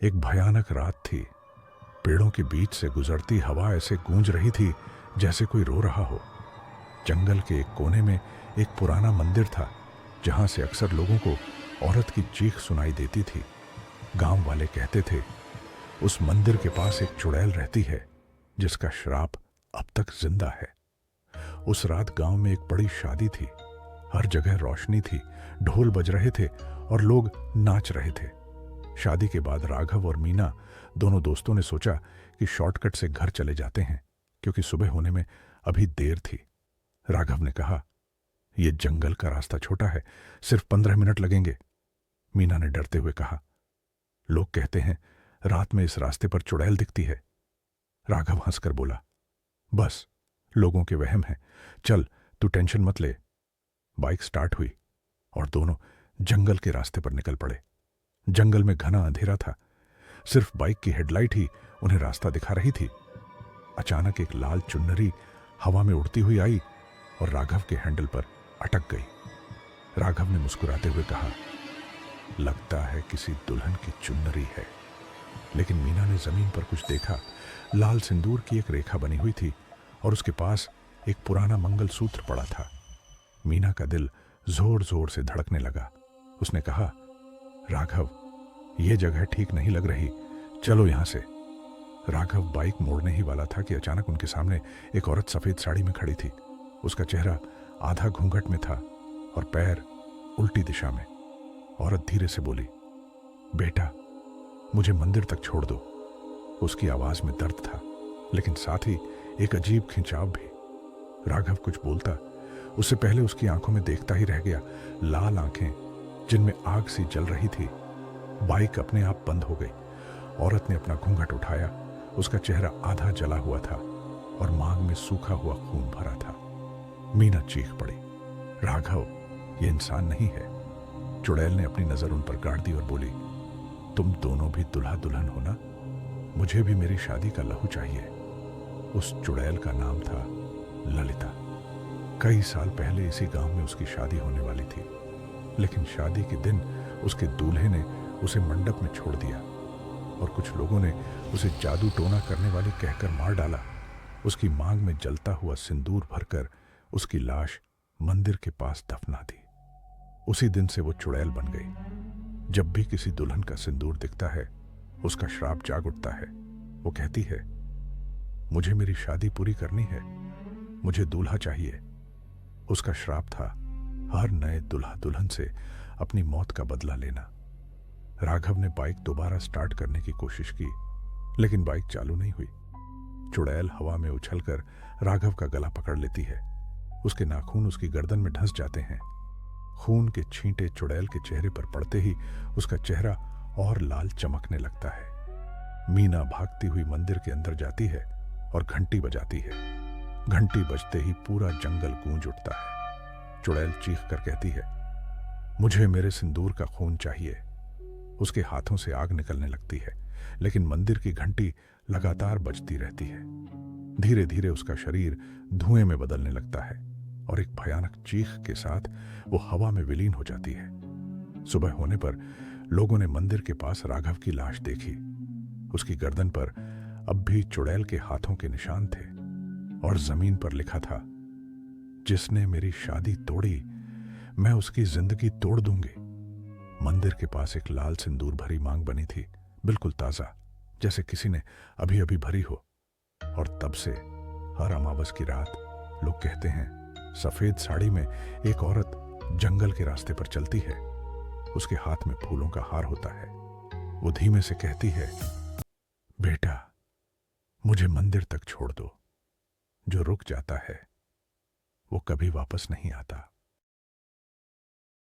एक भयानक रात थी। पेड़ों के बीच से गुजरती हवा ऐसे गूंज रही थी जैसे कोई रो रहा हो। जंगल के एक कोने में एक पुराना मंदिर था जहां से अक्सर लोगों को औरत की चीख सुनाई देती थी। गांव वाले कहते थे उस मंदिर के पास एक चुड़ैल रहती है जिसका श्राप अब तक जिंदा है। उस रात गांव में एक बड़ी शादी थी। हर जगह रोशनी थी, ढोल बज रहे थे और लोग नाच रहे थे। शादी के बाद राघव और मीना दोनों दोस्तों ने सोचा कि शॉर्टकट से घर चले जाते हैं क्योंकि सुबह होने में अभी देर थी। राघव ने कहा, यह जंगल का रास्ता छोटा है, सिर्फ 15 मिनट लगेंगे। मीना ने डरते हुए कहा, लोग कहते हैं रात में इस रास्ते पर चुड़ैल दिखती है। राघव हंसकर बोला, बस लोगों के वहम है, चल तू टेंशन मत ले। बाइक स्टार्ट हुई और दोनों जंगल के रास्ते पर निकल पड़े। जंगल में घना अंधेरा था, सिर्फ बाइक की हेडलाइट ही उन्हें रास्ता दिखा रही थी। अचानक एक लाल चुन्नरी हवा में उड़ती हुई आई और राघव के हैंडल पर अटक गई। राघव ने मुस्कुराते हुए कहा, लगता है किसी दुल्हन की चुन्नरी है। लेकिन मीना ने जमीन पर कुछ देखा। लाल सिंदूर की एक रेखा बनी हुई थी और उसके पास एक पुराना मंगलसूत्र पड़ा था। मीना का दिल जोर जोर से धड़कने लगा। उसने कहा, राघव, यह जगह ठीक नहीं लग रही, चलो यहां से। राघव बाइक मोड़ने ही वाला था कि अचानक उनके सामने एक औरत सफेद साड़ी में खड़ी थी। उसका चेहरा आधा घूंघट में था और पैर उल्टी दिशा में। औरत धीरे से बोली, बेटा, मुझे मंदिर तक छोड़ दो। उसकी आवाज में दर्द था लेकिन साथ ही एक अजीब खिंचाव भी। राघव कुछ बोलता उससे पहले उसकी आंखों में देखता ही रह गया। लाल आंखें जिनमें आग सी जल रही थी। बाइक अपने आप बंद हो गई। औरत ने अपना घूंघट उठाया। उसका चेहरा आधा जला हुआ था और मांग में सूखा हुआ खून भरा था। मीना चीख पड़ी, राघव, ये इंसान नहीं है। चुड़ैल ने अपनी नजर उन पर गाड़ दी और बोली, तुम दोनों भी दुल्हा दुल्हन हो ना? मुझे भी मेरी शादी का लहू चाहिए। उस चुड़ैल का नाम था ललिता। कई साल पहले इसी गांव में उसकी शादी होने वाली थी, लेकिन शादी के दिन उसके दूल्हे ने उसे मंडप में छोड़ दिया और कुछ लोगों ने उसे जादू टोना करने वाली कहकर मार डाला। उसकी मांग में जलता हुआ सिंदूर भरकर उसकी लाश मंदिर के पास दफना दी। उसी दिन से वो चुड़ैल बन गई। जब भी किसी दुल्हन का सिंदूर दिखता है, उसका श्राप जाग उठता है। वो कहती है, मुझे मेरी शादी पूरी करनी है, मुझे दूल्हा चाहिए। उसका श्राप था हर नए दुल्हा दुल्हन से अपनी मौत का बदला लेना। राघव ने बाइक दोबारा स्टार्ट करने की कोशिश की, लेकिन बाइक चालू नहीं हुई। चुड़ैल हवा में उछलकर राघव का गला पकड़ लेती है। उसके नाखून उसकी गर्दन में धंस जाते हैं। खून के छींटे चुड़ैल के चेहरे पर पड़ते ही उसका चेहरा और लाल चमकने लगता है। मीना भागती हुई मंदिर के अंदर जाती है और घंटी बजाती है। घंटी बजते ही पूरा जंगल गूंज उठता है। चुड़ैल चीख कर कहती है, मुझे मेरे सिंदूर का खून चाहिए। उसके हाथों से आग निकलने लगती है, लेकिन मंदिर की घंटी लगातार बजती रहती है। धीरे धीरे उसका शरीर धुएं में बदलने लगता है और एक भयानक चीख के साथ वो हवा में विलीन हो जाती है। सुबह होने पर लोगों ने मंदिर के पास राघव की लाश देखी। उसकी गर्दन पर अब भी चुड़ैल के हाथों के निशान थे और जमीन पर लिखा था, जिसने मेरी शादी तोड़ी, मैं उसकी जिंदगी तोड़ दूंगी। मंदिर के पास एक लाल सिंदूर भरी मांग बनी थी, बिल्कुल ताजा, जैसे किसी ने अभी अभी भरी हो। और तब से हर अमावस की रात लोग कहते हैं, सफेद साड़ी में एक औरत जंगल के रास्ते पर चलती है। उसके हाथ में फूलों का हार होता है। वो धीमे से कहती है, बेटा, मुझे मंदिर तक छोड़ दो। जो रुक जाता है वो कभी वापस नहीं आता।